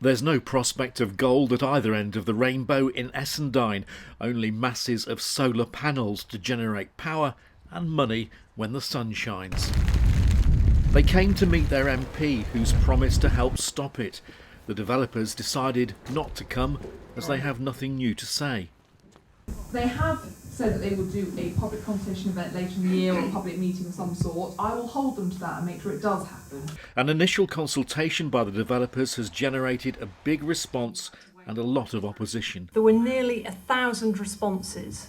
There's no prospect of gold at either end of the rainbow in Essendine, only masses of solar panels to generate power and money when the sun shines. They came to meet their MP, who's promised to help stop it. The developers decided not to come as they have nothing new to say. They have said that they will do a public consultation event later in the year or a public meeting of some sort. I will hold them to that and make sure it does happen. An initial consultation by the developers has generated a big response and a lot of opposition. There were nearly 1,000 responses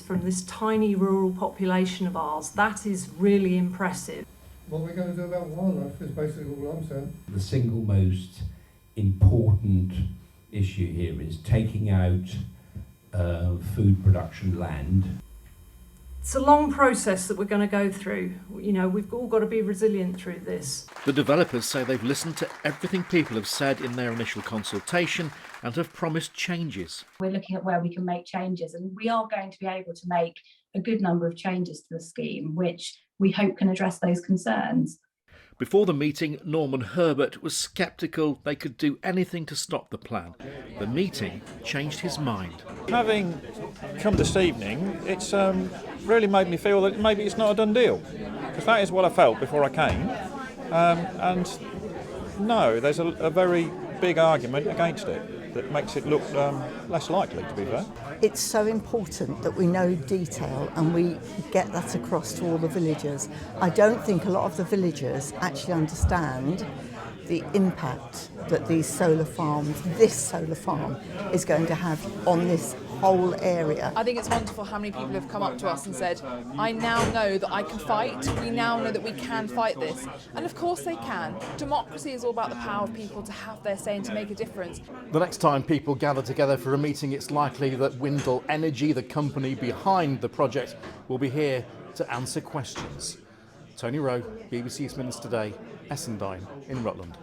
from this tiny rural population of ours. That is really impressive. What we're going to do about wildlife is basically all I'm saying. The single most important issue here is taking out food production land. It's a long process that we're going to go through. You know, we've all got to be resilient through this. The developers say they've listened to everything people have said in their initial consultation and have promised changes. We're looking at where we can make changes, and we are going to be able to make a good number of changes to the scheme, which we hope can address those concerns. Before the meeting, Norman Herbert was sceptical they could do anything to stop the plan. The meeting changed his mind. Having come this evening, it's really made me feel that maybe it's not a done deal, because that is what I felt before I came. And no, there's a very big argument against it that makes it look less likely, to be fair. It's so important that we know detail and we get that across to all the villagers. I don't think a lot of the villagers actually understand the impact that this solar farm is going to have on this whole area. I think it's wonderful how many people have come up to us and said, I now know that I can fight, we now know that we can fight this. And of course they can. Democracy is all about the power of people to have their say and to make a difference. The next time people gather together for a meeting, it's likely that Windle Energy, the company behind the project, will be here to answer questions. Tony Rowe, BBC East Midlands Today, Essendine in Rutland.